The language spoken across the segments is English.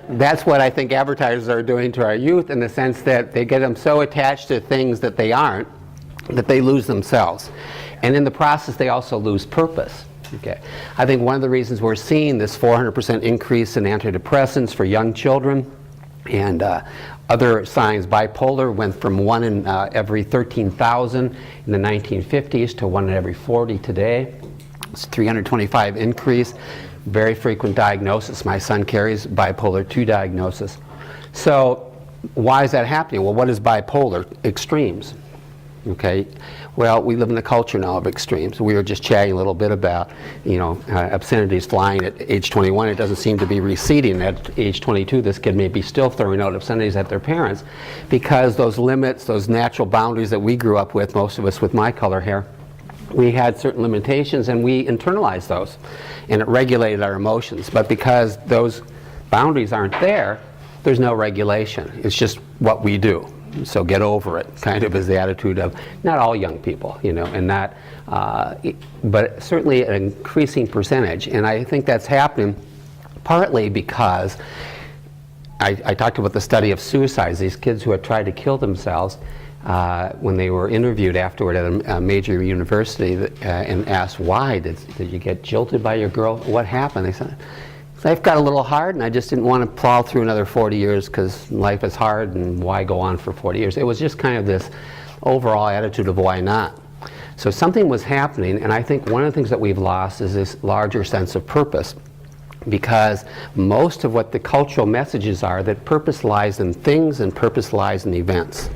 That's what I think advertisers are doing to our youth, in the sense that they get them so attached to things that they aren't, that they lose themselves. And in the process, they also lose purpose. Okay. I think one of the reasons we're seeing this 400% increase in antidepressants for young children, and other signs, bipolar went from 1 in every 13,000 in the 1950s to 1 in every 40 today. It's 325 increase. Very frequent diagnosis. My son carries bipolar 2 diagnosis. So why is that happening? Well, what is bipolar? Extremes. Okay. Well, we live in a culture now of extremes. We were just chatting a little bit about, obscenities flying at age 21. It doesn't seem to be receding. At age 22, this kid may be still throwing out obscenities at their parents, because those limits, those natural boundaries that we grew up with, most of us with my color hair, we had certain limitations and we internalized those, and it regulated our emotions. But because those boundaries aren't there, there's no regulation. It's just what we do. So get over it, kind of, is the attitude of not all young people, and not, but certainly an increasing percentage. And I think that's happening partly because I talked about the study of suicides. These kids who had tried to kill themselves, when they were interviewed afterward at a major university and asked, why? Did you get jilted by your girl? What happened? They said, life got a little hard, and I just didn't want to plow through another 40 years because life is hard, and why go on for 40 years? It was just kind of this overall attitude of why not. So something was happening, and I think one of the things that we've lost is this larger sense of purpose, because most of what the cultural messages are, that purpose lies in things and purpose lies in events.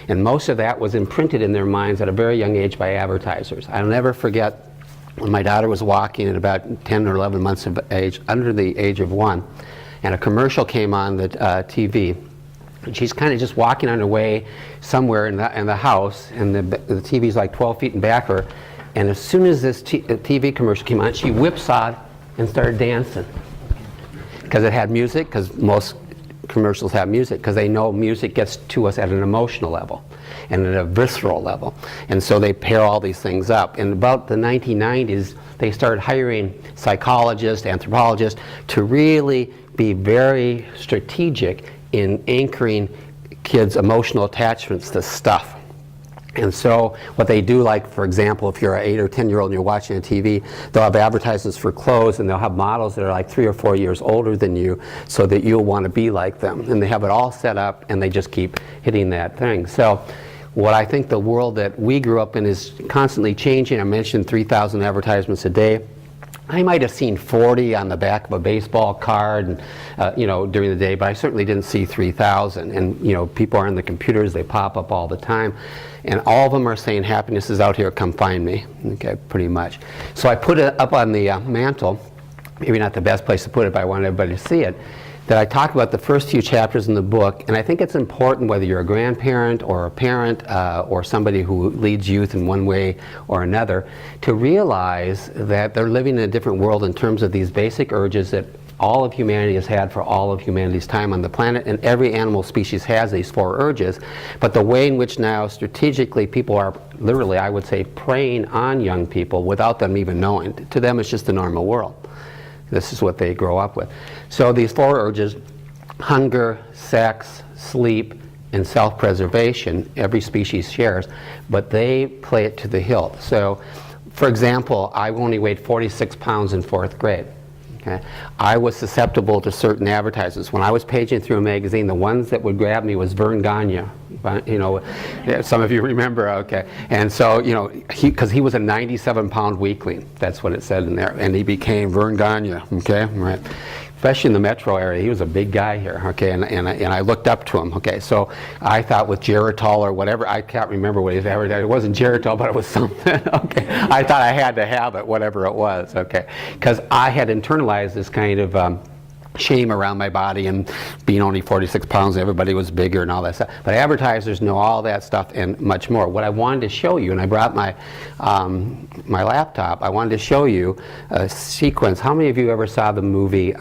And most of that was imprinted in their minds at a very young age by advertisers. I'll never forget when my daughter was walking at about 10 or 11 months of age, under the age of 1, and a commercial came on the TV. And she's kind of just walking on her way somewhere in the house, and the TV's like 12 feet in back of her. And as soon as this TV commercial came on, she whipsawed and started dancing. Because it had music, because most commercials have music, because they know music gets to us at an emotional level and at a visceral level. And so they pair all these things up. In about the 1990s, they started hiring psychologists, anthropologists, to really be very strategic in anchoring kids' emotional attachments to stuff. And so what they do, like, for example, if you're an 8 or 10-year-old and you're watching on TV, they'll have advertisements for clothes, and they'll have models that are like 3 or 4 years older than you, so that you'll want to be like them. And they have it all set up, and they just keep hitting that thing. So what I think the world that we grew up in is constantly changing. I mentioned 3,000 advertisements a day. I might have seen 40 on the back of a baseball card, and, during the day, but I certainly didn't see 3,000. And people are on the computers; they pop up all the time, and all of them are saying, "Happiness is out here. Come find me." Okay, pretty much. So I put it up on the mantle. Maybe not the best place to put it, but I want everybody to see it. That I talk about the first few chapters in the book, and I think it's important, whether you're a grandparent or a parent or somebody who leads youth in one way or another, to realize that they're living in a different world in terms of these basic urges that all of humanity has had for all of humanity's time on the planet, and every animal species has these 4 urges. But the way in which now strategically people are literally, I would say, preying on young people without them even knowing. To them, it's just the normal world. This is what they grow up with. So these 4 urges: hunger, sex, sleep, and self-preservation, every species shares, but they play it to the hilt. So, for example, I only weighed 46 pounds in 4th grade. Okay. I was susceptible to certain advertisements. When I was paging through a magazine, the ones that would grab me was Vern Gagne. Some of you remember, okay. And so, because he was a 97-pound weakling, that's what it said in there, and he became Vern Gagne, okay, right. Especially in the metro area, he was a big guy here, okay, and I looked up to him, okay. So I thought with Geritol or whatever, I can't remember what he was advertising. It wasn't Geritol, but it was something, okay. I thought I had to have it, whatever it was, okay, because I had internalized this kind of shame around my body, and being only 46 pounds, everybody was bigger and all that stuff. But advertisers know all that stuff and much more. What I wanted to show you, and I brought my my laptop, I wanted to show you a sequence. How many of you ever saw the movie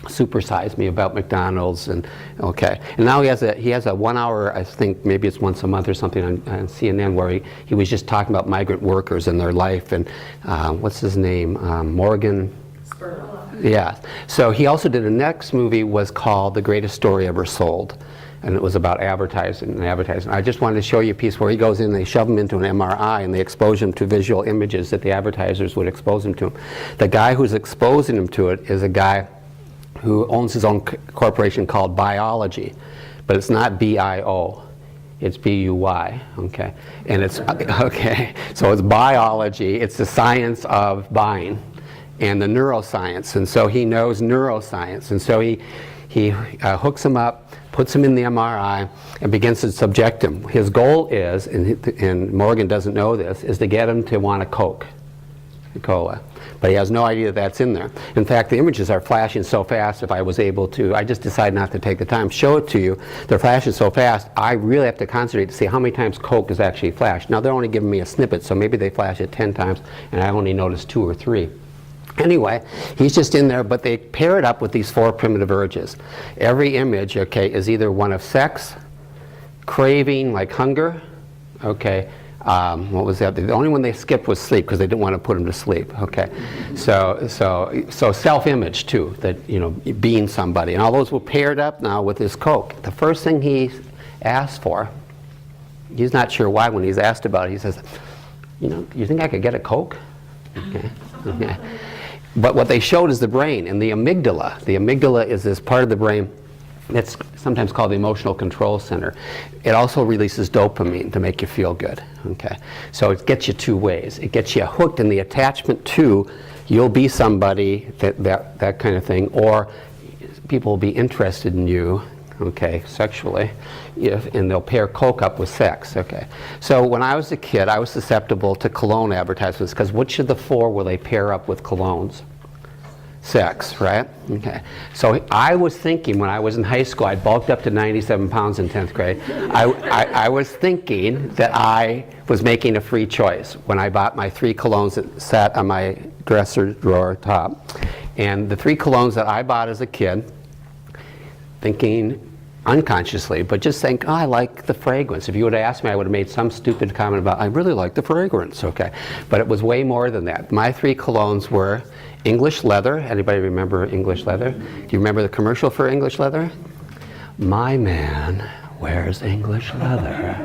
Super Size Me, about McDonald's? And okay, and now he has a 1 hour, I think maybe it's once a month or something, on CNN, where he was just talking about migrant workers and their life, and what's his name, Morgan Yeah. So he also did a next movie was called The Greatest Story Ever Sold. And it was about advertising and advertising. I just wanted to show you a piece where he goes in and they shove him into an MRI and they expose him to visual images that the advertisers would expose him to. The guy who's exposing him to it is a guy who owns his own corporation called Biology. But it's not B-I-O. It's B-U-Y, okay? And it's, okay, so it's biology. It's the science of buying and the neuroscience. And so he knows neuroscience. And so he hooks him up, puts him in the MRI, and begins to subject him. His goal is, and Morgan doesn't know this, is to get him to want a Coca-Cola. But he has no idea that's in there. In fact, the images are flashing so fast, if I was able to, I just decided not to take the time, show it to you. They're flashing so fast, I really have to concentrate to see how many times Coke is actually flashed. Now, they're only giving me a snippet, so maybe they flash it 10 times, and I only noticed 2 or 3. Anyway, he's just in there, but they pair it up with these 4 primitive urges. Every image, okay, is either one of sex, craving, like hunger, okay, what was that? The only one they skipped was sleep because they didn't want to put him to sleep, okay. So self-image too, that, you know, being somebody. And all those were paired up now with his Coke. The first thing he asked for, he's not sure why when he's asked about it, he says, you know, you think I could get a Coke? Okay. Okay. But what they showed is the brain and the amygdala. The amygdala is this part of the brain that's sometimes called the emotional control center. It also releases dopamine to make you feel good. Okay, so it gets you 2 ways. It gets you hooked in the attachment to you'll be somebody, that kind of thing, or people will be interested in you, okay, sexually, and they'll pair Coke up with sex. Okay, so when I was a kid, I was susceptible to cologne advertisements because which of the 4 will they pair up with colognes? Sex, right? Okay. So I was thinking when I was in high school, I bulked up to 97 pounds in 10th grade. I was thinking that I was making a free choice when I bought my 3 colognes that sat on my dresser drawer top. And the 3 colognes that I bought as a kid, thinking unconsciously, but just think, oh, I like the fragrance. If you would have asked me, I would have made some stupid comment about, I really like the fragrance, okay? But it was way more than that. My 3 colognes were English leather. Anybody remember English leather? Do you remember the commercial for English leather? My man wears English leather,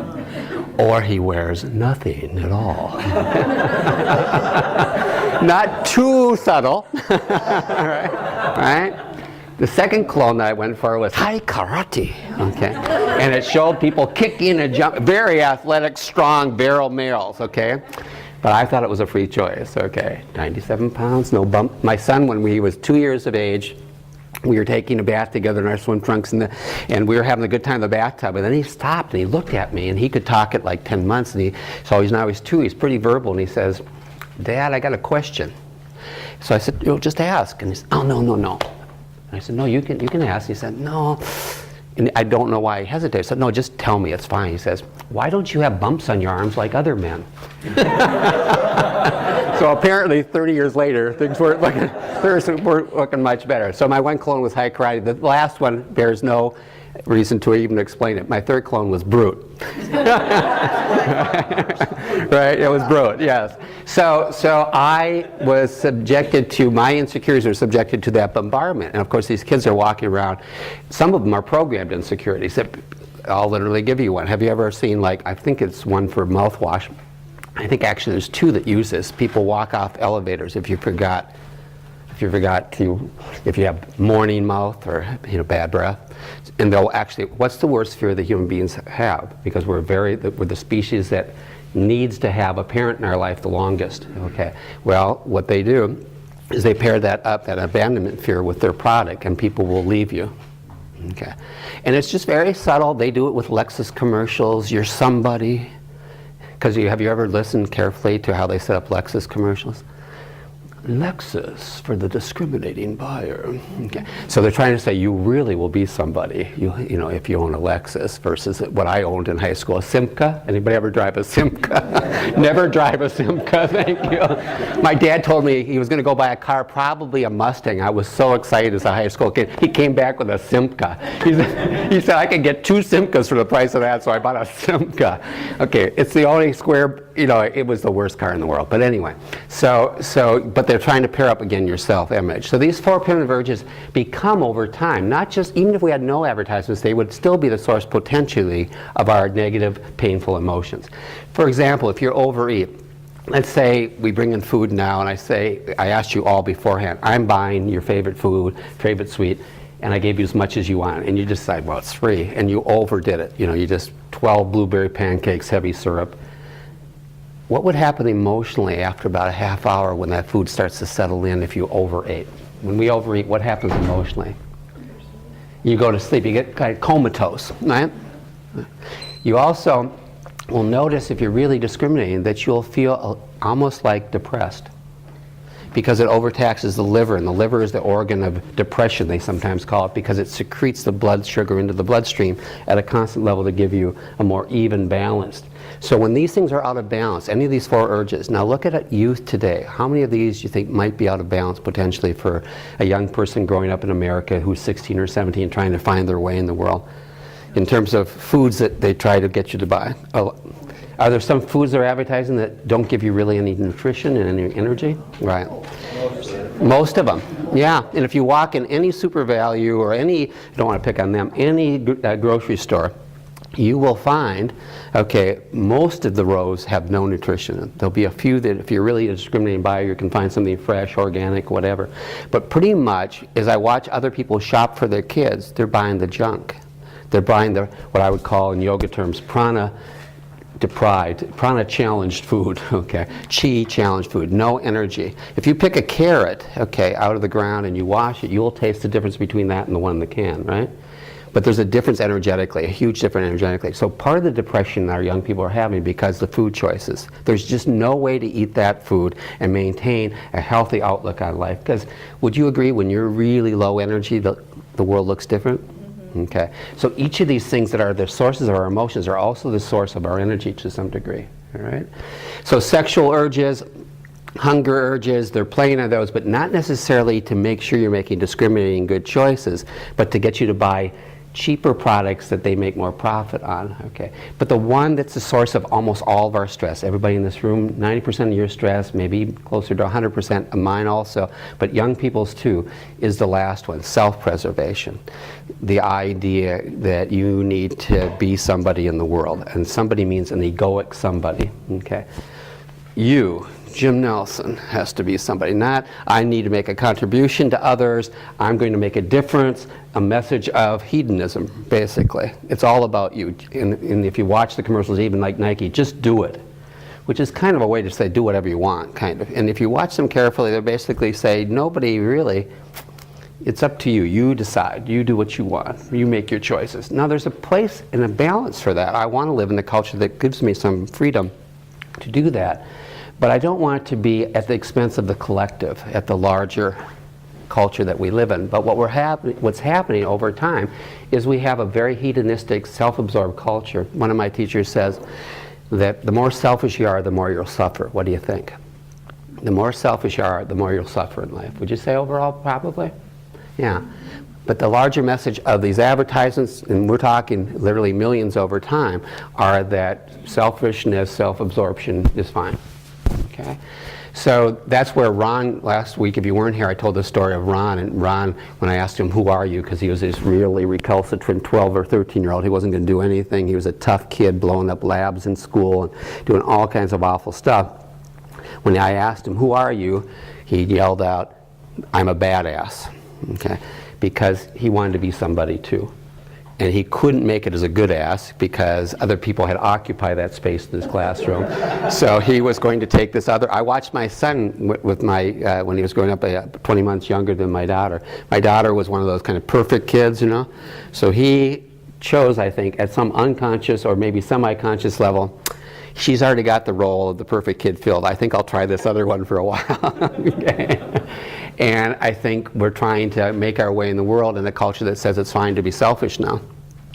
or he wears nothing at all. Not too subtle, right? The second cologne that I went for was Hai Karate, okay? And it showed people kicking and jumping, very athletic, strong, virile males, okay? But I thought it was a free choice, okay? 97 pounds, no bump. My son, when he was 2 years of age, we were taking a bath together in our swim trunks, and we were having a good time in the bathtub. And then he stopped and he looked at me, and he could talk at like 10 months. And now he's 2. He's pretty verbal, and he says, "Dad, I got a question." So I said, "Just ask." And he said, "Oh, no. And I said, "No, you can ask." He said, "No." And I don't know why he hesitated. I said, "No, just tell me, it's fine." He says, "Why don't you have bumps on your arms like other men?" So apparently 30 years later, things weren't looking much better. So my 1 cologne was Hai Karate. The last one bears no reason to even explain it. My 3rd cologne was Brute. Right, it was Brute, yes. So I was subjected to, my insecurities were subjected to that bombardment. And of course these kids are walking around, some of them are programmed insecurities. I'll literally give you one. Have you ever seen, like, I think it's one for mouthwash. I think actually there's 2 that use this. People walk off elevators if you have morning mouth or bad breath, and they'll actually, what's the worst fear that human beings have? Because we're the species that needs to have a parent in our life the longest. Okay. Well, what they do is they pair that up, that abandonment fear, with their product, and people will leave you. Okay. And it's just very subtle. They do it with Lexus commercials. You're somebody. Because have you ever listened carefully to how they set up Lexus commercials? Lexus for the discriminating buyer. Okay. So they're trying to say you really will be somebody, you know, if you own a Lexus, versus what I owned in high school, a Simca. Anybody ever drive a Simca? Never drive a Simca, thank you. My dad told me he was going to go buy a car, probably a Mustang. I was so excited as a high school kid. He came back with a Simca. He said I could get 2 Simcas for the price of that, so I bought a Simca. Okay, it's the only square, you know, it was the worst car in the world. But anyway, but they're trying to pair up again your self-image. So these 4 primitive urges become over time, not just, even if we had no advertisements, they would still be the source potentially of our negative, painful emotions. For example, if you overeat, let's say we bring in food now and I asked you all beforehand, I'm buying your favorite food, favorite sweet, and I gave you as much as you want, and you decide, well, it's free, and you overdid it. You know, you just 12 blueberry pancakes, heavy syrup. What would happen emotionally after about a half hour when that food starts to settle in if you overate? When we overeat, what happens emotionally? You go to sleep, you get kind of comatose, right? You also will notice, if you're really discriminating, that you'll feel almost like depressed, because it overtaxes the liver, and the liver is the organ of depression, they sometimes call it, because it secretes the blood sugar into the bloodstream at a constant level to give you a more even balance. So when these things are out of balance, any of these 4 urges, now look at youth today. How many of these you think might be out of balance potentially for a young person growing up in America who's 16 or 17 trying to find their way in the world, in terms of foods that they try to get you to buy? Are there some foods they're advertising that don't give you really any nutrition and any energy? Right. Most of them, yeah. And if you walk in any Super Value or any, I don't want to pick on them, any grocery store, you will find, okay, most of the rows have no nutrition. There'll be a few that, if you're really a discriminating buyer, you can find something fresh, organic, whatever. But pretty much, as I watch other people shop for their kids, they're buying the junk. They're buying the, what I would call in yoga terms, prana deprived, prana challenged food, okay, chi challenged food, no energy. If you pick a carrot, okay, out of the ground and you wash it, you'll taste the difference between that and the one in the can, right? But there's a difference energetically, a huge difference energetically. So part of the depression that our young people are having because of the food choices. There's just no way to eat that food and maintain a healthy outlook on life. Because would you agree, when you're really low energy, the world looks different? Okay, so each of these things that are the sources of our emotions are also the source of our energy to some degree, all right? So sexual urges, hunger urges, they're playing on those, but not necessarily to make sure you're making discriminating good choices, but to get you to buy cheaper products that they make more profit on, okay? But the one that's the source of almost all of our stress, everybody in this room, 90% of your stress, maybe closer to 100% of mine also, but young people's too, is the last one, self-preservation. The idea that you need to be somebody in the world, and somebody means an egoic somebody, okay? You, Jim Nelson, has to be somebody, not I need to make a contribution to others, I'm going to make a difference, a message of hedonism, basically. It's all about you. And if you watch the commercials, even like Nike, just do it, which is kind of a way to say do whatever you want, kind of. And if you watch them carefully, they basically say nobody really, it's up to you. You decide. You do what you want. You make your choices. Now there's a place and a balance for that. I want to live in a culture that gives me some freedom to do that. But I don't want it to be at the expense of the collective, at the larger culture that we live in. But what's happening over time is we have a very hedonistic, self-absorbed culture. One of my teachers says that the more selfish you are, the more you'll suffer. What do you think? The more selfish you are, the more you'll suffer in life. Would you say overall, probably? Yeah. But the larger message of these advertisements, and we're talking literally millions over time, are that selfishness, self-absorption is fine. Okay? So that's where Ron, last week, if you weren't here, I told the story of Ron. And Ron, when I asked him, who are you? Because he was this really recalcitrant 12 or 13-year-old. He wasn't going to do anything. He was a tough kid, blowing up labs in school and doing all kinds of awful stuff. When I asked him, who are you? He yelled out, I'm a badass. Okay? Because he wanted to be somebody too. And he couldn't make it as a good ass because other people had occupied that space in his classroom. So he was going to take this other. I watched my son with my, when he was growing up, 20 months younger than my daughter. My daughter was one of those kind of perfect kids, you know. So he chose, I think, at some unconscious or maybe semi-conscious level, she's already got the role of the perfect kid filled. I think I'll try this other one for a while. Okay. And I think we're trying to make our way in the world in a culture that says it's fine to be selfish now,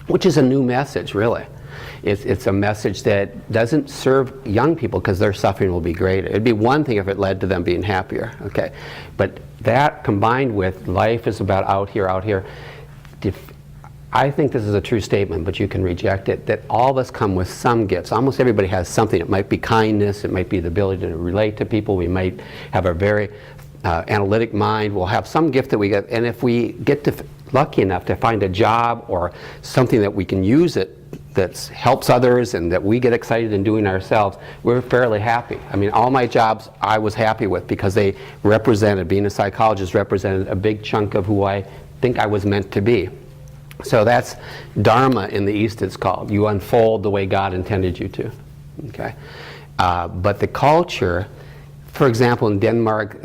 which is a new message, really. It's a message that doesn't serve young people because their suffering will be greater. It'd be one thing if it led to them being happier, okay? But that combined with life is about out here, I think this is a true statement, but you can reject it, that all of us come with some gifts. Almost everybody has something. It might be kindness, it might be the ability to relate to people, we might have a very analytic mind, we'll have some gift that we get, and if we get lucky enough to find a job or something that we can use it that helps others and that we get excited in doing ourselves, we're fairly happy. I mean, all my jobs I was happy with because they represented, being a psychologist represented a big chunk of who I think I was meant to be. So that's Dharma in the East, it's called. You unfold the way God intended you to. Okay? But the culture, for example, in Denmark,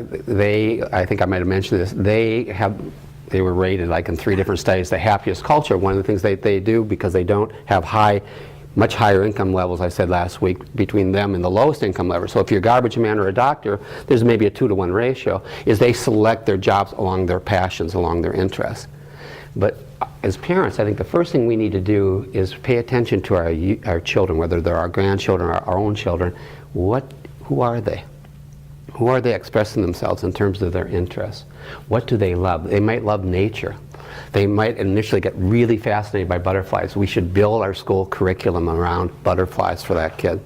I think I might have mentioned this, they were rated like in 3 different studies the happiest culture. One of the things they do, because they don't have much higher income levels, I said last week, between them and the lowest income level. So if you're a garbage man or a doctor, there's maybe a 2-to-1 ratio, is they select their jobs along their passions, along their interests. But as parents, I think the first thing we need to do is pay attention to our children, whether they're our grandchildren or our own children. Who are they? Who are they expressing themselves in terms of their interests? What do they love? They might love nature. They might initially get really fascinated by butterflies. We should build our school curriculum around butterflies for that kid.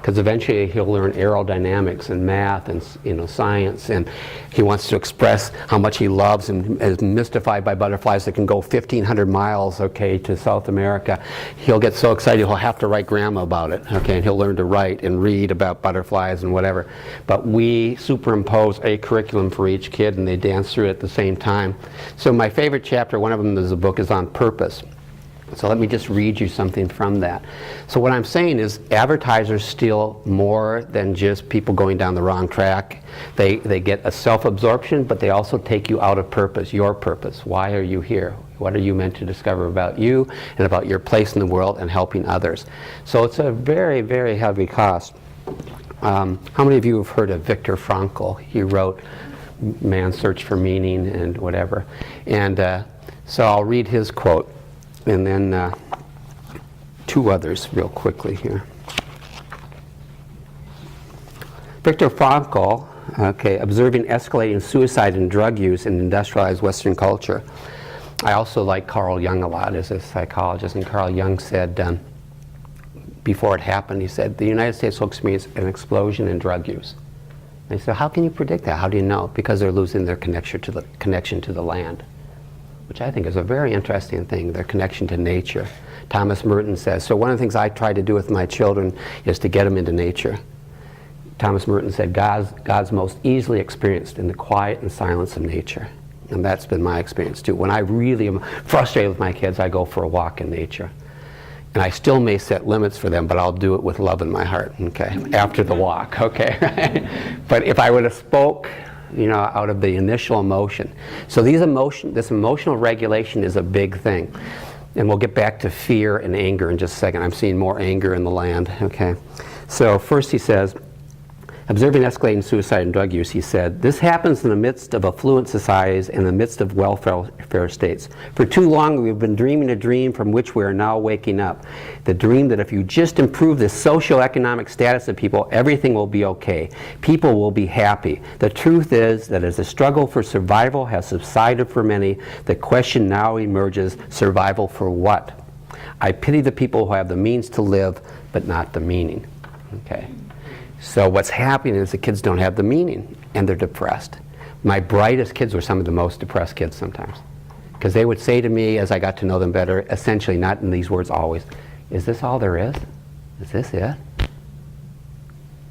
Because eventually he'll learn aerodynamics and math and science, and he wants to express how much he loves and is mystified by butterflies that can go 1,500 miles, okay, to South America. He'll get so excited he'll have to write grandma about it, okay, and he'll learn to write and read about butterflies and whatever. But we superimpose a curriculum for each kid and they dance through it at the same time. So my favorite chapter, one of them is a book, is on purpose. So let me just read you something from that. So what I'm saying is advertisers steal more than just people going down the wrong track. They get a self-absorption, but they also take you out of purpose, your purpose. Why are you here? What are you meant to discover about you and about your place in the world and helping others? So it's a very, very heavy cost. How many of you have heard of Viktor Frankl? He wrote Man's Search for Meaning and whatever. And so I'll read his quote. And then 2 others real quickly here. Viktor Frankl, okay, observing escalating suicide and drug use in industrialized Western culture. I also like Carl Jung a lot as a psychologist, and Carl Jung said, before it happened, he said, the United States will experience an explosion in drug use. And he said, how can you predict that? How do you know? Because they're losing their connection to the land. Which I think is a very interesting thing, their connection to nature. Thomas Merton says, so one of the things I try to do with my children is to get them into nature. Thomas Merton said, God's most easily experienced in the quiet and silence of nature. And that's been my experience too. When I really am frustrated with my kids, I go for a walk in nature. And I still may set limits for them, but I'll do it with love in my heart, okay, after the walk, okay? But if I would have spoke, out of the initial emotion. So this emotional regulation is a big thing. And we'll get back to fear and anger in just a second. I'm seeing more anger in the land, okay? So first he says, observing escalating suicide and drug use, he said, this happens in the midst of affluent societies and in the midst of welfare states. For too long we've been dreaming a dream from which we are now waking up. The dream that if you just improve the socioeconomic status of people, everything will be okay. People will be happy. The truth is that as the struggle for survival has subsided for many, the question now emerges, survival for what? I pity the people who have the means to live, but not the meaning. Okay. So what's happening is the kids don't have the meaning, and they're depressed. My brightest kids were some of the most depressed kids sometimes. Because they would say to me, as I got to know them better, essentially, not in these words always, is this all there is? Is this it?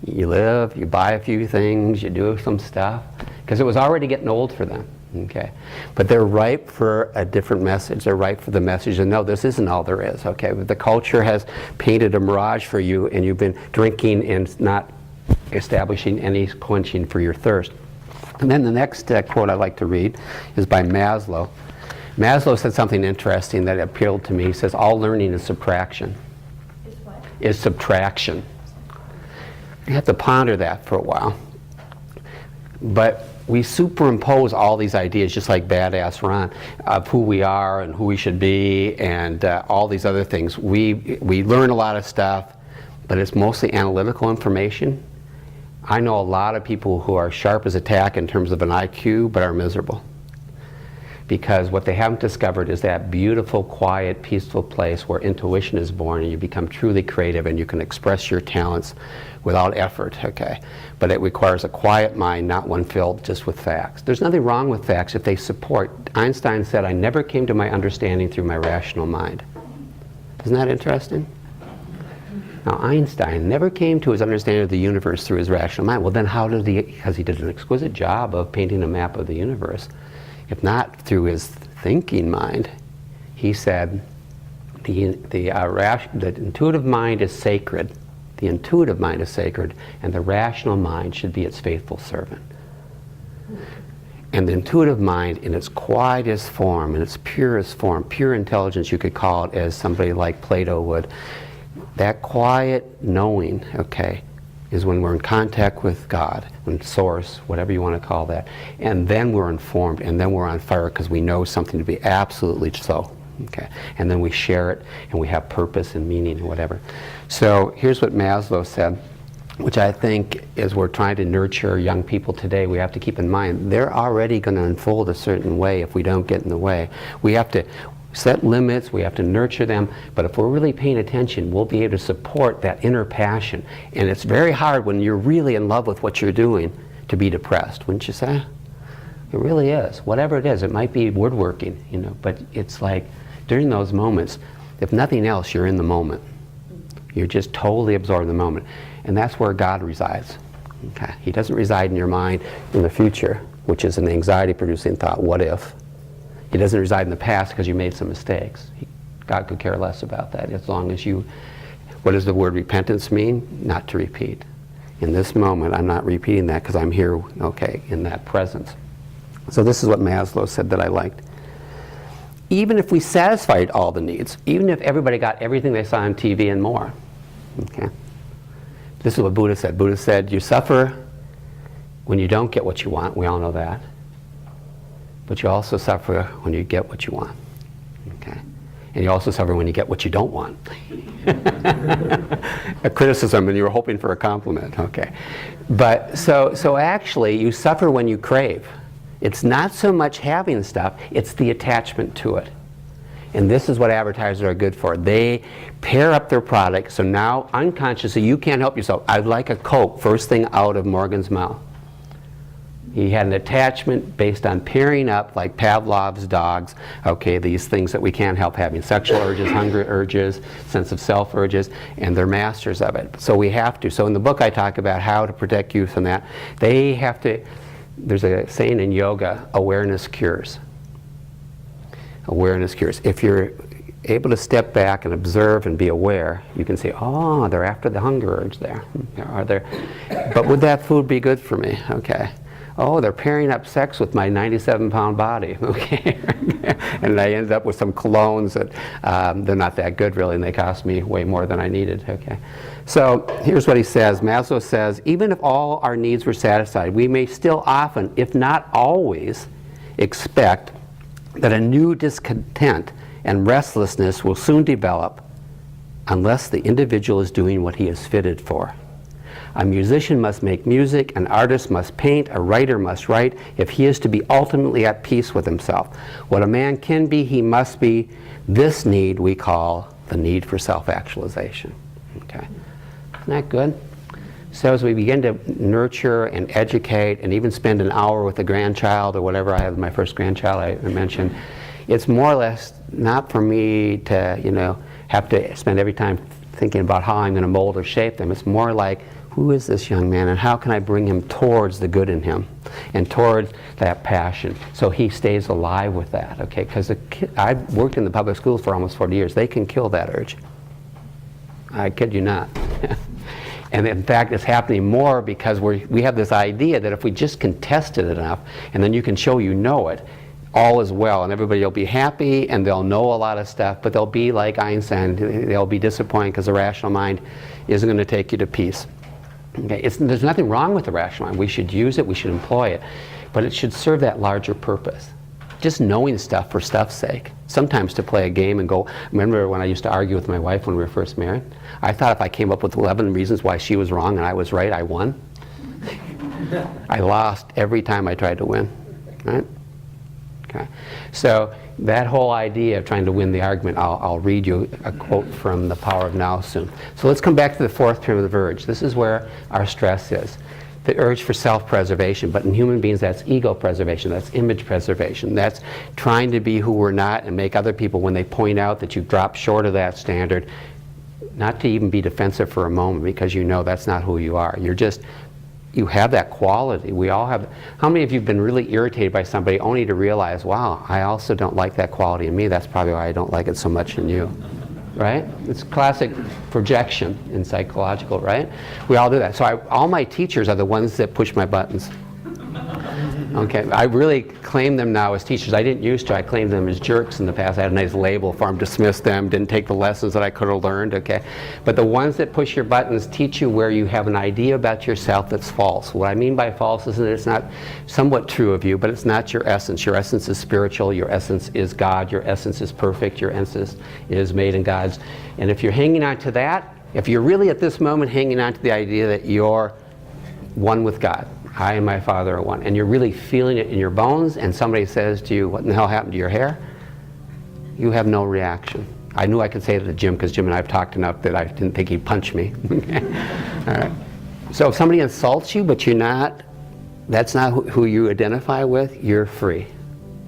You live, you buy a few things, you do some stuff. Because it was already getting old for them. Okay, but they're ripe for a different message. They're ripe for the message, and no, this isn't all there is. Okay, but the culture has painted a mirage for you, and you've been drinking and not establishing any quenching for your thirst. And then the next quote I'd like to read is by Maslow. Maslow said something interesting that appealed to me. He says, all learning is subtraction. Is what? Is subtraction. You have to ponder that for a while. But we superimpose all these ideas, just like Badass Ron, of who we are and who we should be and all these other things. We learn a lot of stuff, but it's mostly analytical information. I know a lot of people who are sharp as a tack in terms of an IQ, but are miserable. because what they haven't discovered is that beautiful, quiet, peaceful place where intuition is born and you become truly creative and you can express your talents without effort, okay? But it requires a quiet mind, not one filled just with facts. There's nothing wrong with facts if they support. Einstein said, I never came to my understanding through my rational mind. Isn't that interesting? Now, Einstein never came to his understanding of the universe through his rational mind. Well, then how did he, because he did an exquisite job of painting a map of the universe, if not through his thinking mind. He said, the intuitive mind is sacred. The intuitive mind is sacred, and the rational mind should be its faithful servant. And the intuitive mind, in its quietest form, in its purest form, pure intelligence, you could call it, as somebody like Plato would, that quiet knowing, okay, is when we're in contact with God, when Source, whatever you want to call that, and then we're informed, and then we're on fire because we know something to be absolutely so, okay, and then we share it, and we have purpose and meaning and whatever. So here's what Maslow said, which I think as we're trying to nurture young people today, we have to keep in mind, they're already going to unfold a certain way if we don't get in the way. We have to set limits, we have to nurture them, but if we're really paying attention, we'll be able to support that inner passion. And it's very hard when you're really in love with what you're doing to be depressed, wouldn't you say? It really is. Whatever it is, it might be woodworking, you know, but it's like during those moments, if nothing else, you're in the moment. You're just totally absorbed in the moment. And that's where God resides. Okay? He doesn't reside in your mind in the future, which is an anxiety-producing thought, what if? He doesn't reside in the past because you made some mistakes. God could care less about that as long as you, what does the word repentance mean? Not to repeat. In this moment, I'm not repeating that because I'm here, okay, in that presence. So this is what Maslow said that I liked. Even if we satisfied all the needs, even if everybody got everything they saw on TV and more, okay? This is what Buddha said. Buddha said, you suffer when you don't get what you want. We all know that. But you also suffer when you get what you want, okay? And you also suffer when you get what you don't want. A criticism, and you were hoping for a compliment, okay? But so actually, you suffer when you crave. It's not so much having stuff, it's the attachment to it. And this is what advertisers are good for. They pair up their product, so now unconsciously you can't help yourself. I'd like a Coke, first thing out of Morgan's mouth. He had an attachment based on pairing up, like Pavlov's dogs, okay, these things that we can't help having, sexual urges, hunger urges, sense of self urges, and they're masters of it. So we have to. So in the book I talk about how to protect youth from that. They have to, there's a saying in yoga, awareness cures. Awareness cures. If you're able to step back and observe and be aware, you can say, oh, they're after the hunger urge there. Are there? But would that food be good for me? Okay. Oh, they're pairing up sex with my 97-pound body, okay? And I ended up with some colognes that they're not that good really, and they cost me way more than I needed, okay? So here's what he says. Maslow says, even if all our needs were satisfied, we may still often, if not always, expect that a new discontent and restlessness will soon develop unless the individual is doing what he is fitted for. A musician must make music, an artist must paint, a writer must write, if he is to be ultimately at peace with himself. What a man can be, he must be. This need we call the need for self-actualization. Okay. Isn't that good? So as we begin to nurture and educate and even spend an hour with a grandchild or whatever, I have my first grandchild I mentioned, it's more or less not for me to, you know, have to spend every time thinking about how I'm going to mold or shape them. It's more like, who is this young man and how can I bring him towards the good in him and towards that passion so he stays alive with that, okay? Because I've worked in the public schools for almost 40 years. They can kill that urge. I kid you not. And in fact, it's happening more because we have this idea that if we just contest it enough and then you can show you know it, all is well and everybody will be happy and they'll know a lot of stuff, but they'll be like Einstein, they'll be disappointed because the rational mind isn't going to take you to peace. Okay, there's nothing wrong with the rational mind. We should use it, we should employ it, but it should serve that larger purpose. Just knowing stuff for stuff's sake. Sometimes to play a game and go, remember when I used to argue with my wife when we were first married? I thought if I came up with 11 reasons why she was wrong and I was right, I won. I lost every time I tried to win, right? Okay? So that whole idea of trying to win the argument, I'll read you a quote from The Power of Now soon. So let's come back to the fourth primitive urge. This is where our stress is. The urge for self-preservation, but in human beings that's ego preservation, that's image preservation, that's trying to be who we're not and make other people, when they point out that you've dropped short of that standard, not to even be defensive for a moment, because you know that's not who you are. You have that quality. We all have. How many of you have been really irritated by somebody only to realize, wow, I also don't like that quality in me, that's probably why I don't like it so much in you? Right? It's classic projection in psychological, right? We all do that. So all my teachers are the ones that push my buttons. Okay, I really claim them now as teachers. I didn't used to. I claimed them as jerks in the past. I had a nice label for them, dismissed them, didn't take the lessons that I could have learned, okay? But the ones that push your buttons teach you where you have an idea about yourself that's false. What I mean by false is that it's not somewhat true of you, but it's not your essence. Your essence is spiritual. Your essence is God. Your essence is perfect. Your essence is made in God's. And if you're hanging on to that, if you're really at this moment hanging on to the idea that you're one with God, I and my Father are one, and you're really feeling it in your bones, and somebody says to you, what in the hell happened to your hair? You have no reaction. I knew I could say it to Jim, because Jim and I have talked enough that I didn't think he'd punch me. All right. So if somebody insults you, but that's not who you identify with, you're free.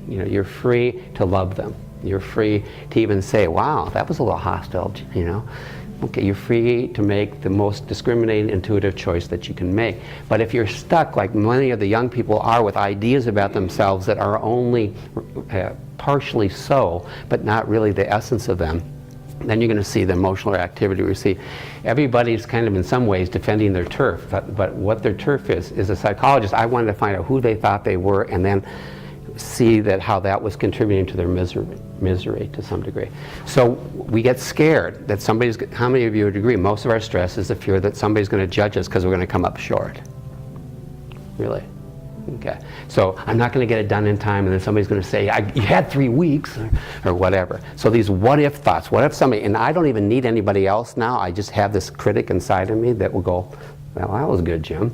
You know, you're free to love them. You're free to even say, wow, that was a little hostile, you know. Okay, you're free to make the most discriminating, intuitive choice that you can make. But if you're stuck, like many of the young people are, with ideas about themselves that are only partially so, but not really the essence of them, then you're going to see the emotional activity. We see everybody's kind of in some ways defending their turf, but what their turf is a psychologist. I wanted to find out who they thought they were, and then see how that was contributing to their misery to some degree. So we get scared that how many of you would agree, most of our stress is the fear that somebody's going to judge us because we're going to come up short. Really? Okay. So I'm not going to get it done in time, and then somebody's going to say, you had 3 weeks, or whatever. So these what-if thoughts, what if somebody, and I don't even need anybody else now, I just have this critic inside of me that will go, well, that was good, Jim.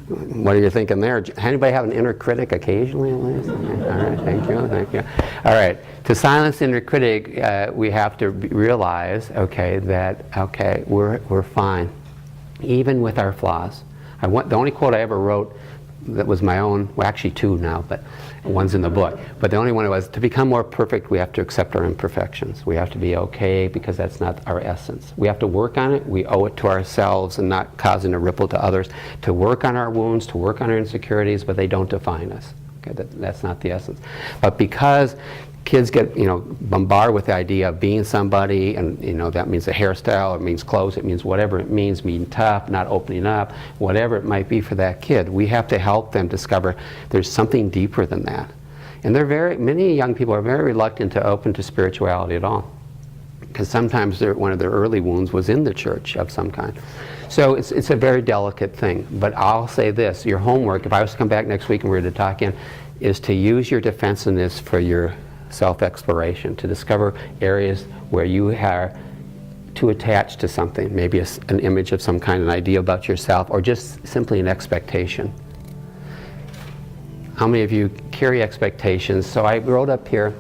What are you thinking there? Anybody have an inner critic occasionally at least? Okay. All right, thank you. All right, to silence the inner critic, we have to realize, that we're fine, even with our flaws. The only quote I ever wrote that was my own, well, actually 2 now, but one's in the book. But the only one was, to become more perfect, we have to accept our imperfections. We have to be okay, because that's not our essence. We have to work on it. We owe it to ourselves and not causing a ripple to others, to work on our wounds, to work on our insecurities, but they don't define us. Okay, that's not the essence. But because kids get, bombarded with the idea of being somebody, and that means a hairstyle, it means clothes, it means whatever it means, being tough, not opening up, whatever it might be for that kid. We have to help them discover there's something deeper than that. And many young people are very reluctant to open to spirituality at all, because sometimes one of their early wounds was in the church of some kind. So it's a very delicate thing. But I'll say this, your homework, if I was to come back next week and we were to talk again, is to use your defensiveness for your self-exploration, to discover areas where you are too attached to something, maybe an image of some kind, an idea about yourself, or just simply an expectation. How many of you carry expectations? So I wrote up here,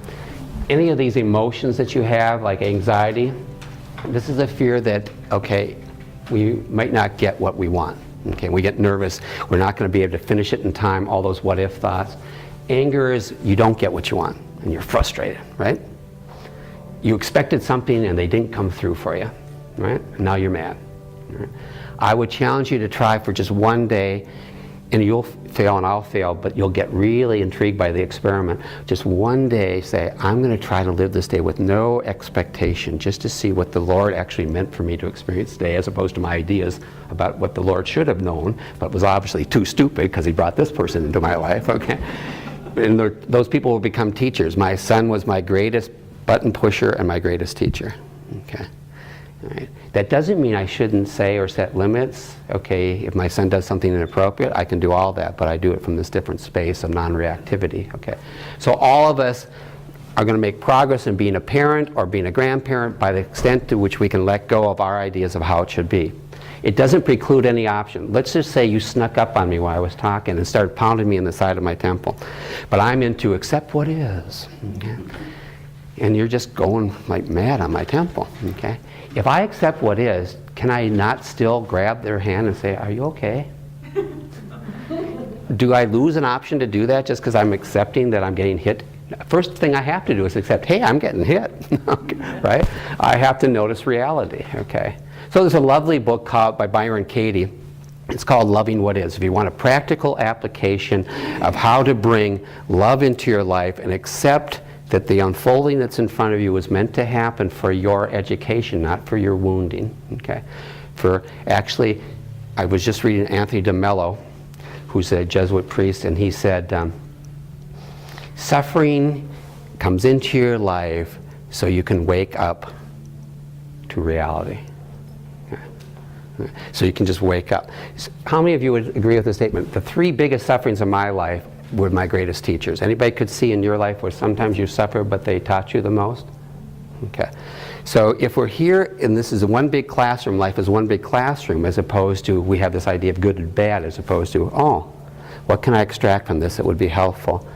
any of these emotions that you have, like anxiety, this is a fear that, we might not get what we want. Okay, we get nervous, we're not going to be able to finish it in time, all those what-if thoughts. Anger is you don't get what you want, and you're frustrated, right? You expected something and they didn't come through for you, right? And now you're mad. Right? I would challenge you to try for just one day, and you'll fail and I'll fail, but you'll get really intrigued by the experiment. Just one day say, I'm going to try to live this day with no expectation, just to see what the Lord actually meant for me to experience today, as opposed to my ideas about what the Lord should have known, but was obviously too stupid because he brought this person into my life, okay? And those people will become teachers. My son was my greatest button pusher and my greatest teacher. Okay. All right. That doesn't mean I shouldn't say or set limits. Okay, if my son does something inappropriate, I can do all that, but I do it from this different space of non-reactivity. Okay. So all of us are going to make progress in being a parent or being a grandparent by the extent to which we can let go of our ideas of how it should be. It doesn't preclude any option. Let's just say you snuck up on me while I was talking and started pounding me in the side of my temple. But I'm into accept what is. Okay? And you're just going like mad on my temple. Okay? If I accept what is, can I not still grab their hand and say, are you okay? Do I lose an option to do that just because I'm accepting that I'm getting hit? First thing I have to do is accept, hey, I'm getting hit, okay, right? I have to notice reality, okay? So there's a lovely book called, by Byron Katie. It's called Loving What Is. If you want a practical application of how to bring love into your life and accept that the unfolding that's in front of you was meant to happen for your education, not for your wounding, okay? For actually, I was just reading Anthony DeMello, who's a Jesuit priest, and he said, suffering comes into your life so you can wake up to reality. Okay. So you can just wake up. How many of you would agree with this statement? The three biggest sufferings of my life were my greatest teachers. Anybody could see in your life where sometimes you suffer but they taught you the most? Okay. So if we're here, and this is one big classroom, life is one big classroom, as opposed to, we have this idea of good and bad, as opposed to, oh, what can I extract from this that would be helpful?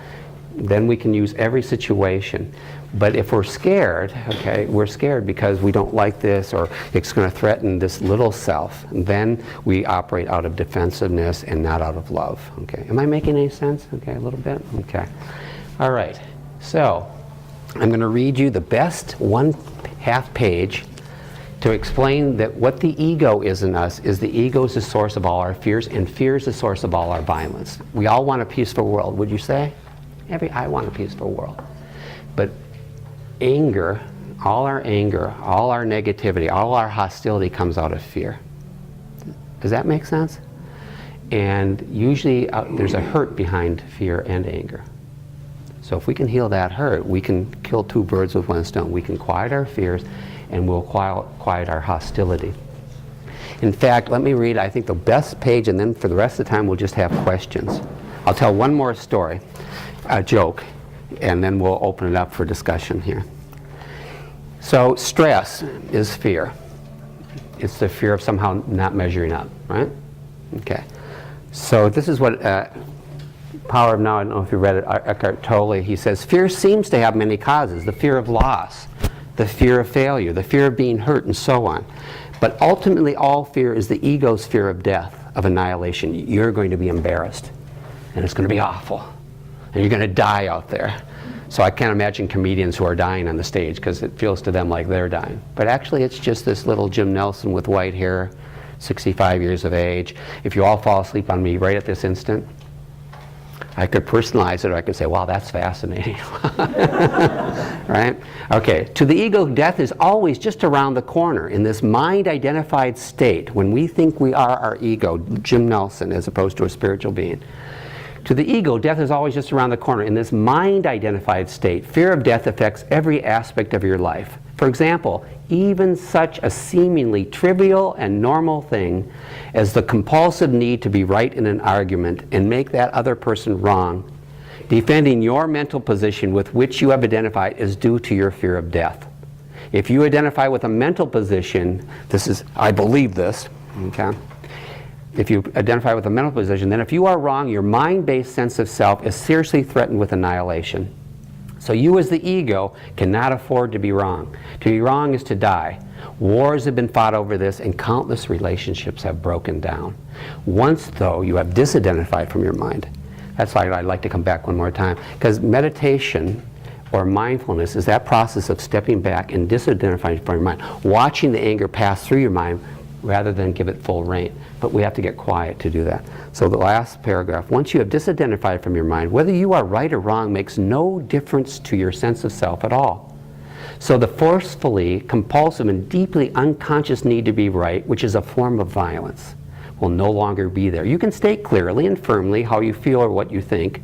Then we can use every situation. But if we're scared, okay, we're scared because we don't like this, or it's going to threaten this little self. And then we operate out of defensiveness and not out of love. Okay, am I making any sense? Okay, a little bit? Okay. All right. So I'm going to read you the best 1/2 page to explain that what the ego is in us is the ego is the source of all our fears, and fear is the source of all our violence. We all want a peaceful world, would you say? I want a peaceful world. But anger, all our negativity, all our hostility comes out of fear. Does that make sense? And usually there's a hurt behind fear and anger. So if we can heal that hurt, we can kill two birds with one stone. We can quiet our fears, and we'll quiet our hostility. In fact, let me read, I think, the best page, and then for the rest of the time we'll just have questions. I'll tell one more story, a joke, and then we'll open it up for discussion here. So stress is fear. It's the fear of somehow not measuring up, right? Okay. So this is what Power of Now, I don't know if you read it, Eckhart Tolle, he says, fear seems to have many causes. The fear of loss, the fear of failure, the fear of being hurt, and so on. But ultimately all fear is the ego's fear of death, of annihilation. You're going to be embarrassed, and it's going to be awful, and you're going to die out there. So I can't imagine comedians who are dying on the stage because it feels to them like they're dying. But actually it's just this little Jim Nelson with white hair, 65 years of age. If you all fall asleep on me right at this instant, I could personalize it, or I could say, wow, that's fascinating. Right? Okay, to the ego, death is always just around the corner in this mind-identified state when we think we are our ego, Jim Nelson, as opposed to a spiritual being. To the ego, death is always just around the corner. In this mind-identified state, fear of death affects every aspect of your life. For example, even such a seemingly trivial and normal thing as the compulsive need to be right in an argument and make that other person wrong, defending your mental position with which you have identified, is due to your fear of death. If you identify with a mental position, this is, I believe this, okay? If you identify with a mental position, then if you are wrong, your mind-based sense of self is seriously threatened with annihilation. So you as the ego cannot afford to be wrong. To be wrong is to die. Wars have been fought over this, and countless relationships have broken down. Once, though, you have disidentified from your mind. That's why I'd like to come back one more time. Because meditation or mindfulness is that process of stepping back and disidentifying from your mind, watching the anger pass through your mind rather than give it full reign. But we have to get quiet to do that. So the last paragraph, once you have disidentified from your mind, whether you are right or wrong makes no difference to your sense of self at all. So the forcefully, compulsive, and deeply unconscious need to be right, which is a form of violence, will no longer be there. You can state clearly and firmly how you feel or what you think,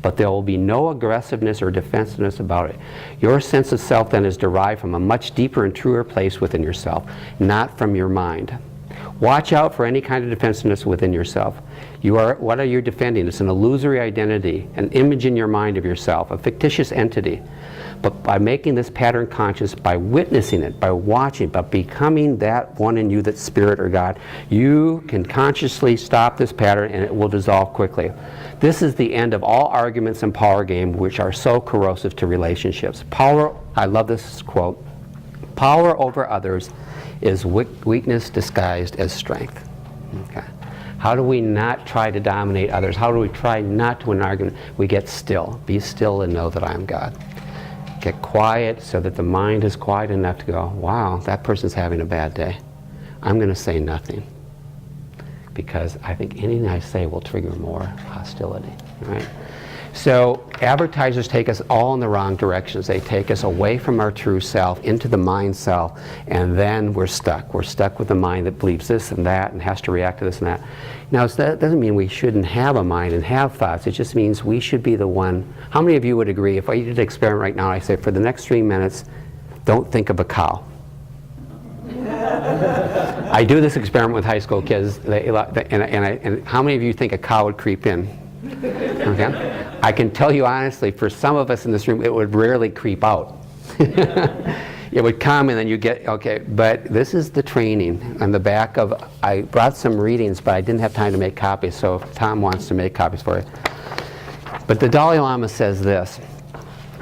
but there will be no aggressiveness or defensiveness about it. Your sense of self then is derived from a much deeper and truer place within yourself, not from your mind. Watch out for any kind of defensiveness within yourself. What are you defending? It's an illusory identity, an image in your mind of yourself, a fictitious entity. But by making this pattern conscious, by witnessing it, by watching, by becoming that one in you that's spirit or God, you can consciously stop this pattern and it will dissolve quickly. This is the end of all arguments and power game which are so corrosive to relationships. Power, I love this quote, power over others is weakness disguised as strength. Okay. How do we not try to dominate others? How do we try not to win an argument? We get still. Be still and know that I am God. Get quiet so that the mind is quiet enough to go, wow, that person's having a bad day. I'm going to say nothing. Because I think anything I say will trigger more hostility, right? So advertisers take us all in the wrong directions. They take us away from our true self into the mind self, and then we're stuck. We're stuck with the mind that believes this and that and has to react to this and that. Now, that doesn't mean we shouldn't have a mind and have thoughts. It just means we should be the one. How many of you would agree if I did an experiment right now, I say for the next 3 minutes, don't think of a cow? I do this experiment with high school kids, and how many of you think a cow would creep in? Okay? I can tell you honestly, for some of us in this room, it would rarely creep out. It would come and then you get, okay, but this is the training on the back of, I brought some readings, but I didn't have time to make copies, so if Tom wants to make copies for you. But the Dalai Lama says this,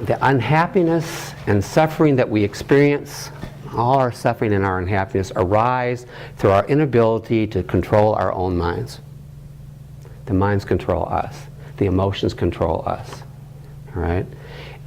the unhappiness and suffering that we experience, all our suffering and our unhappiness arise through our inability to control our own minds. The minds control us. The emotions control us. All right?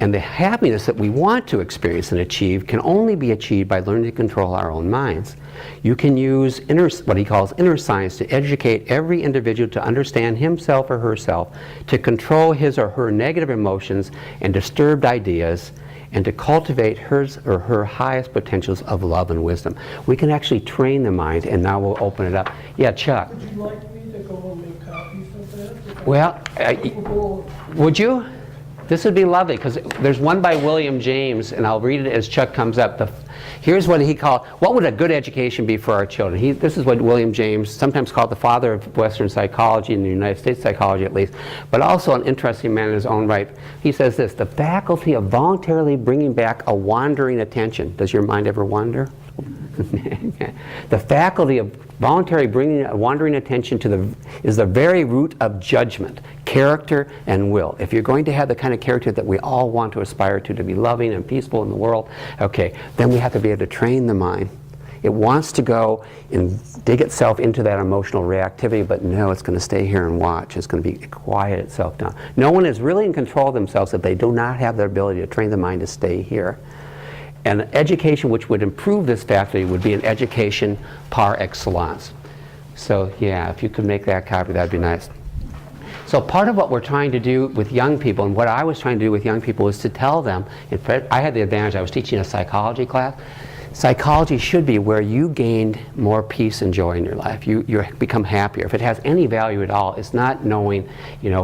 And the happiness that we want to experience and achieve can only be achieved by learning to control our own minds. You can use what he calls inner science to educate every individual to understand himself or herself, to control his or her negative emotions and disturbed ideas, and to cultivate hers or her highest potentials of love and wisdom. We can actually train the mind, and now we'll open it up. Yeah, Chuck. Would you like me to go and make copies of that? Well, would you? This would be lovely, because there's one by William James, and I'll read it as Chuck comes up. Here's what he called, what would a good education be for our children? This is what William James, sometimes called the father of Western psychology, in the United States psychology at least, but also an interesting man in his own right. He says this, the faculty of voluntarily bringing back a wandering attention. Does your mind ever wander? The faculty of voluntarily bringing a wandering attention is the very root of judgment, character, and will. If you're going to have the kind of character that we all want to aspire to be loving and peaceful in the world, okay, then we have to be able to train the mind. It wants to go and dig itself into that emotional reactivity, but no, it's going to stay here and watch. It's going to be quiet itself down. No one is really in control of themselves if they do not have the ability to train the mind to stay here. And education which would improve this faculty would be an education par excellence. So yeah, if you could make that copy, that'd be nice. So part of what we're trying to do with young people, and what I was trying to do with young people, is to tell them, in fact, I had the advantage, I was teaching a psychology class. Psychology should be where you gained more peace and joy in your life. You become happier. If it has any value at all, it's not knowing,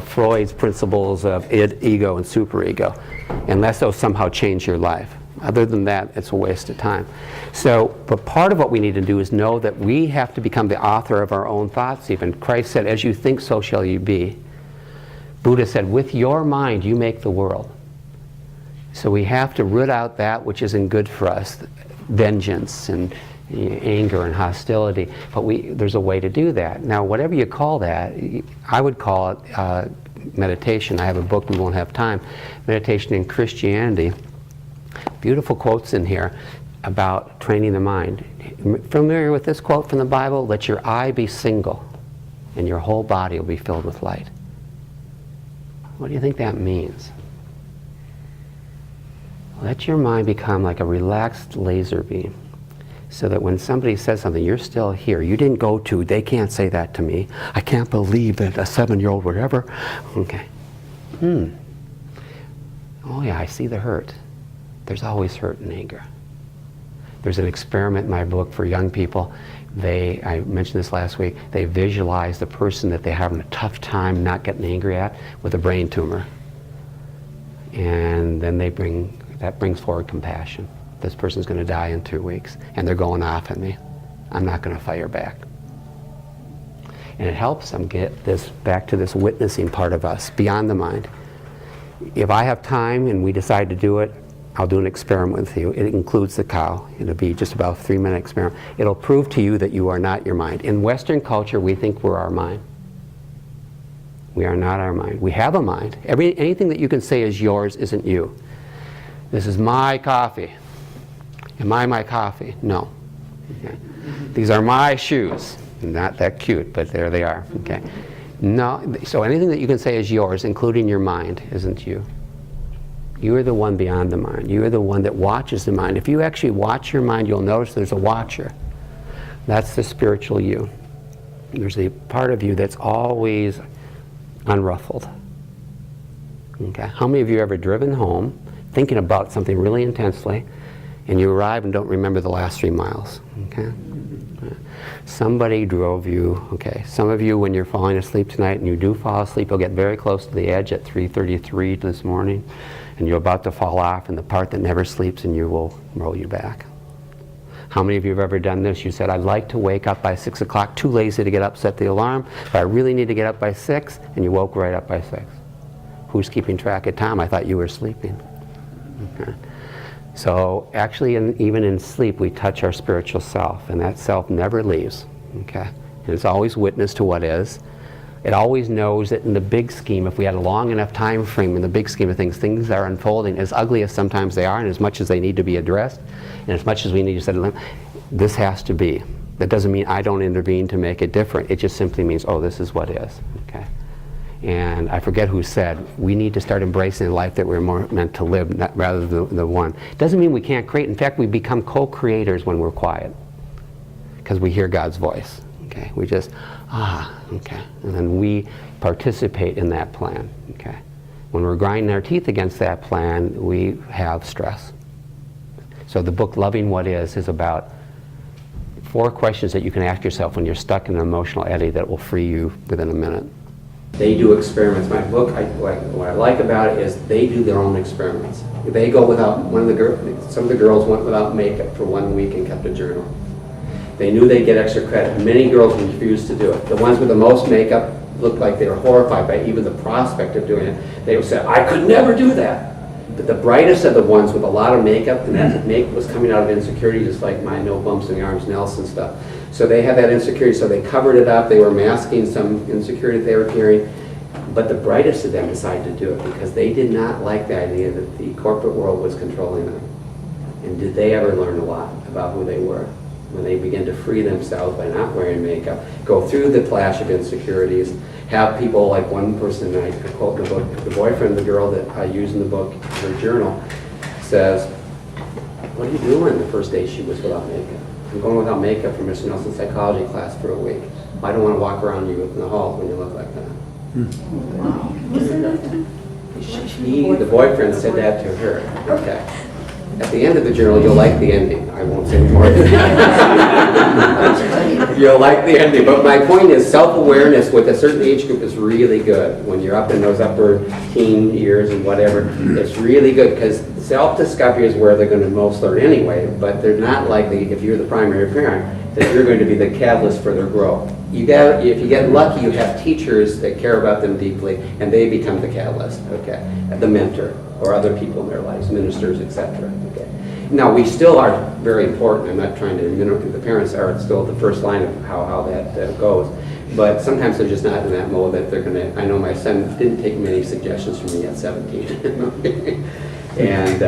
Freud's principles of id, ego, and superego, unless those somehow change your life. Other than that, it's a waste of time. So, but part of what we need to do is know that we have to become the author of our own thoughts. Even Christ said, as you think, so shall you be. Buddha said, with your mind, you make the world. So we have to root out that which isn't good for us, vengeance and anger and hostility. But there's a way to do that. Now, whatever you call that, I would call it meditation. I have a book, we won't have time, Meditation in Christianity. Beautiful quotes in here about training the mind. Familiar with this quote from the Bible? Let your eye be single, and your whole body will be filled with light. What do you think that means? Let your mind become like a relaxed laser beam, so that when somebody says something, you're still here. You didn't go to, they can't say that to me. I can't believe that a 7-year-old would ever. Okay. Oh yeah, I see the hurt. There's always hurt and anger. There's an experiment in my book for young people. I mentioned this last week, they visualize the person that they're having a tough time not getting angry at with a brain tumor. And then that brings forward compassion. This person's going to die in 2 weeks, and they're going off at me. I'm not going to fire back. And it helps them get this back to this witnessing part of us, beyond the mind. If I have time and we decide to do it, I'll do an experiment with you. It includes the cow. It'll be just about a 3-minute experiment. It'll prove to you that you are not your mind. In Western culture, we think we're our mind. We are not our mind. We have a mind. Anything that you can say is yours isn't you. This is my coffee. Am I my coffee? No. Okay. These are my shoes. Not that cute, but there they are. Okay. No. So anything that you can say is yours, including your mind, isn't you. You are the one beyond the mind. You are the one that watches the mind. If you actually watch your mind, you'll notice there's a watcher. That's the spiritual you. There's a part of you that's always unruffled. Okay. How many of you have ever driven home thinking about something really intensely, and you arrive and don't remember the last 3 miles? Okay. Somebody drove you. Okay. Some of you, when you're falling asleep tonight, and you do fall asleep, you'll get very close to the edge at 3:33 this morning, and you're about to fall off, and the part that never sleeps, and you will roll you back. How many of you have ever done this? You said, I'd like to wake up by 6 o'clock, too lazy to get up, set the alarm, but I really need to get up by 6, and you woke right up by 6. Who's keeping track of time? I thought you were sleeping. Okay. So actually, even in sleep, we touch our spiritual self, and that self never leaves. Okay. And it's always witness to what is. It always knows that in the big scheme, if we had a long enough time frame in the big scheme of things, things are unfolding as ugly as sometimes they are, and as much as they need to be addressed, and as much as we need to set a limit, this has to be. That doesn't mean I don't intervene to make it different. It just simply means, oh, this is what is. Okay. And I forget who said, we need to start embracing the life that we're more meant to live, rather than the one. It doesn't mean we can't create. In fact, we become co-creators when we're quiet, because we hear God's voice. Okay, we just, okay. And then we participate in that plan. Okay. When we're grinding our teeth against that plan, we have stress. So the book Loving What Is about 4 questions that you can ask yourself when you're stuck in an emotional eddy that will free you within a minute. They do experiments. My book, what I like about it is they do their own experiments. They go without, some of the girls went without makeup for 1 week and kept a journal. They knew they'd get extra credit. Many girls refused to do it. The ones with the most makeup looked like they were horrified by even the prospect of doing it. They would say, I could never do that. But the brightest of the ones with a lot of makeup, and that makeup was coming out of insecurity, just like my no bumps in the arms Nelson stuff. So they had that insecurity, so they covered it up. They were masking some insecurity they were carrying. But the brightest of them decided to do it because they did not like the idea that the corporate world was controlling them. And did they ever learn a lot about who they were? When they begin to free themselves by not wearing makeup, go through the clash of insecurities, have people like one person, I quote in the book, the boyfriend of the girl that I use in the book, her journal, says, what are you doing the first day she was without makeup? I'm going without makeup for Mr. Nelson's psychology class for a week. I don't want to walk around you in the hall when you look like that. The boyfriend said that to her. Okay. At the end of the journal, you'll like the ending. I won't say more. You'll like the ending. But my point is, self-awareness with a certain age group is really good. When you're up in those upper teen years and whatever, it's really good because self-discovery is where they're going to most learn anyway. But they're not likely, if you're the primary parent, that you're going to be the catalyst for their growth. If you get lucky, you have teachers that care about them deeply, and they become the catalyst, okay? The mentor, or other people in their lives, ministers, etc. Okay. Now, we still are very important. I'm not trying to minimize, the parents are still the first line of how that goes. But sometimes they're just not in that mode that they're going to, I know my son didn't take many suggestions from me at 17. And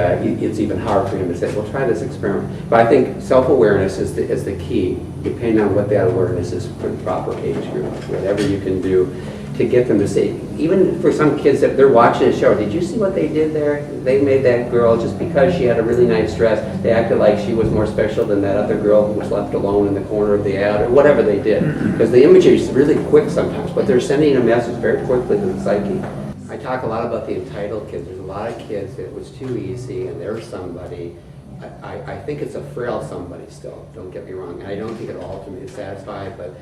it's even hard for him to say, well, try this experiment. But I think self-awareness is the key, depending on what that awareness is for the proper age group. Whatever you can do to get them to say, even for some kids that they're watching a show, did you see what they did there? They made that girl, just because she had a really nice dress, they acted like she was more special than that other girl who was left alone in the corner of the ad, or whatever they did. Because the imagery is really quick sometimes, but they're sending a message very quickly to the psyche. I talk a lot about the entitled kids. There's a lot of kids that it was too easy and they're somebody. I think it's a frail somebody still, don't get me wrong. And I don't think it'll ultimately satisfy, but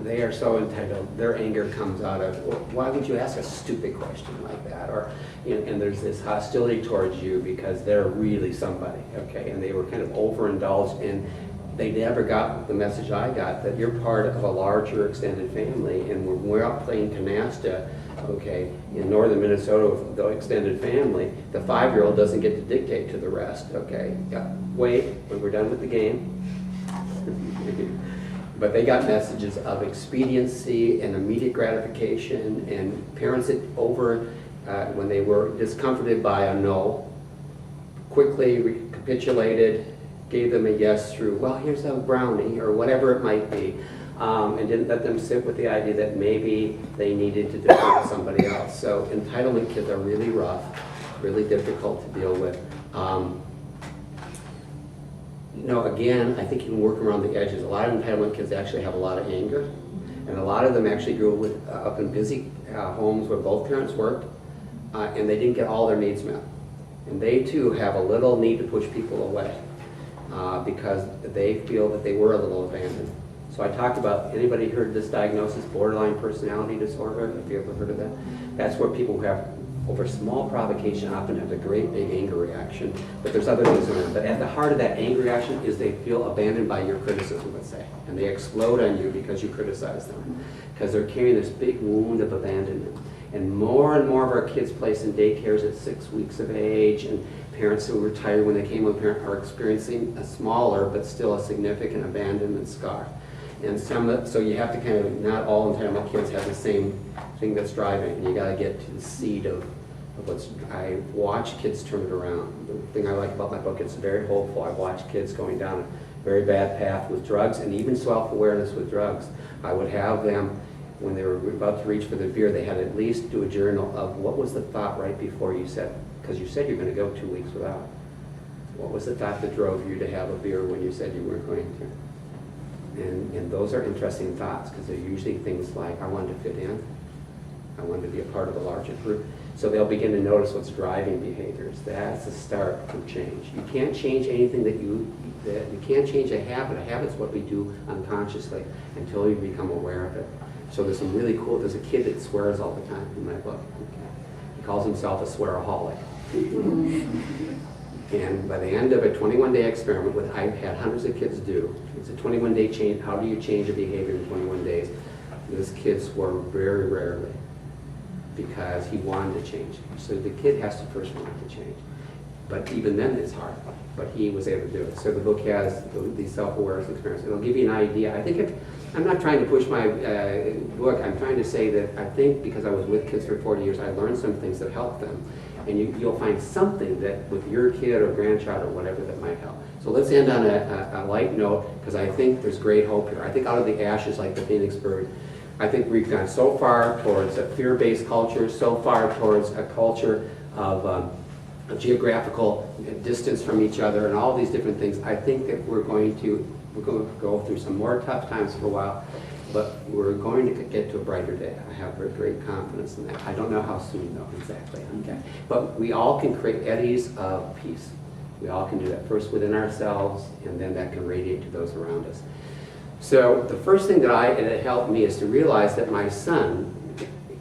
they are so entitled. Their anger comes out of, well, why would you ask a stupid question like that? Or, and there's this hostility towards you because they're really somebody, okay? And they were kind of overindulged in they never got the message I got, that you're part of a larger extended family, and when we're out playing canasta, okay, in northern Minnesota with the extended family, the 5-year-old doesn't get to dictate to the rest, okay? Yeah, wait, when we're done with the game. But they got messages of expediency and immediate gratification, and parents that when they were discomforted by a no, quickly recapitulated, gave them a yes through, well, here's a brownie, or whatever it might be, and didn't let them sit with the idea that maybe they needed to defer to somebody else. So entitlement kids are really rough, really difficult to deal with. Again, I think you can work around the edges. A lot of entitlement kids actually have a lot of anger, and a lot of them actually grew up in busy homes where both parents worked, and they didn't get all their needs met. And they too have a little need to push people away because they feel that they were a little abandoned. So I talked about, anybody heard this diagnosis, borderline personality disorder? Have you ever heard of that? That's where people who have, over small provocation, often have a great big anger reaction, but there's other things around. But at the heart of that anger reaction is they feel abandoned by your criticism, let's say, and they explode on you because you criticize them, because they're carrying this big wound of abandonment. And more of our kids placed in daycares at 6 weeks of age, and parents who retired when they came with a parent are experiencing a smaller but still a significant abandonment scar. And so you have to kind of, not all entitlement kids have the same thing that's driving, and you got to get to the seed of what's. I watch kids turn it around. The thing I like about my book, it's very hopeful. I watch kids going down a very bad path with drugs, and even self-awareness with drugs. I would have them, when they were about to reach for the beer, they had to at least do a journal of what was the thought right before you said, because you said you're going to go 2 weeks without. What was the thought that drove you to have a beer when you said you weren't going to? And those are interesting thoughts, because they're usually things like, I wanted to fit in, I wanted to be a part of a larger group. So they'll begin to notice what's driving behaviors. That's the start from change. You can't change anything you can't change a habit. A habit's what we do unconsciously until you become aware of it. So there's some really cool, there's a kid that swears all the time in my book. Okay. He calls himself a swearaholic. And by the end of a 21-day experiment, which I've had hundreds of kids do, it's a 21-day change. How do you change a behavior in 21 days? This kid swore very rarely because he wanted to change. So the kid has to first want to change. But even then it's hard. But he was able to do it. So the book has these self-awareness experiences. It'll give you an idea. I think I'm not trying to push my book. I'm trying to say that I think because I was with kids for 40 years, I learned some things that helped them. And you'll find something that with your kid or grandchild or whatever that might help. So let's end on a light note, because I think there's great hope here. I think out of the ashes, like the phoenix bird, I think we've gone so far towards a fear-based culture, so far towards a culture of a geographical distance from each other and all these different things. I think that we're going to go through some more tough times for a while, but we're going to get to a brighter day. I have great confidence in that. I don't know how soon though, exactly. Okay. But we all can create eddies of peace. We all can do that first within ourselves, and then that can radiate to those around us. So the first thing that helped me is to realize that my son,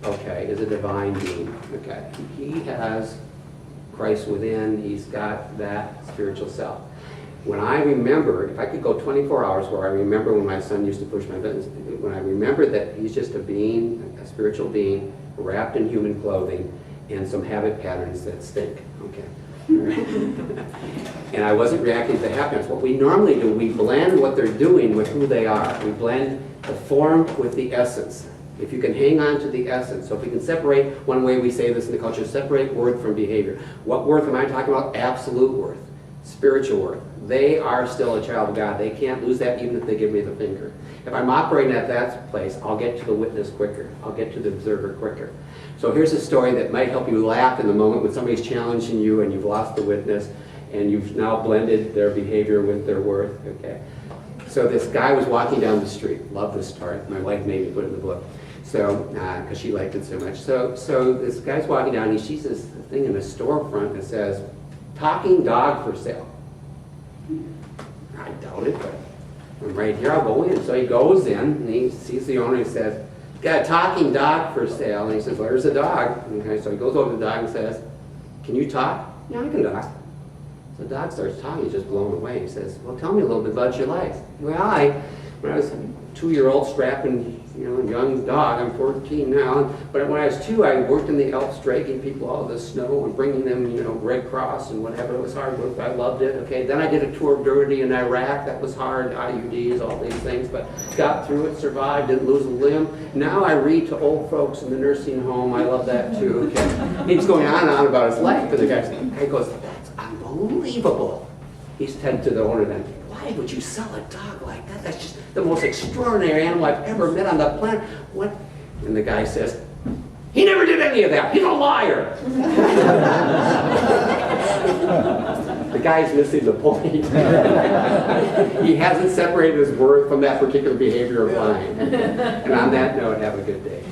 okay, is a divine being. Okay. He has Christ within. He's got that spiritual self. When I remember, if I could go 24 hours where I remember when my son used to push my buttons, when I remember that he's just a being, a spiritual being, wrapped in human clothing, and some habit patterns that stink, okay? And I wasn't reacting to the happiness. What we normally do, we blend what they're doing with who they are. We blend the form with the essence. If you can hang on to the essence. So if we can separate, one way we say this in the culture, separate worth from behavior. What worth am I talking about? Absolute worth, spiritual worth. They are still a child of God. They can't lose that even if they give me the finger. If I'm operating at that place, I'll get to the witness quicker. I'll get to the observer quicker. So here's a story that might help you laugh in the moment when somebody's challenging you and you've lost the witness and you've now blended their behavior with their worth. Okay. So this guy was walking down the street. Love this story. My wife made me put it in the book. So, because she liked it so much. So this guy's walking down and he sees this thing in the storefront that says, "Talking dog for sale." I doubt it, but I'm right here, I'll go in. So he goes in and he sees the owner and he says, "Got a talking dog for sale." And he says, "Where's the dog?" Okay, so he goes over to the dog and says, "Can you talk?" "Yeah, I can talk." The dog starts talking, he's just blown away. He says, well, tell me a little bit about your life. Well, when I was a 2-year-old strapping, young dog, I'm 14 now, but when I was 2, I worked in the Alps dragging people out of the snow and bringing them, Red Cross and whatever. It was hard work, but I loved it. Okay, then I did a tour of dirty in Iraq. That was hard, IUDs, all these things, but got through it, survived, didn't lose a limb. Now I read to old folks in the nursing home. I love that too. Okay, he's going on and on about his life, but the guy goes, that's unbelievable. He said to the owner then, why would you sell a dog like that? That's just the most extraordinary animal I've ever met on the planet. What? And the guy says, he never did any of that. He's a liar. The guy's missing the point. He hasn't separated his worth from that particular behavior of lying. And on that note, have a good day.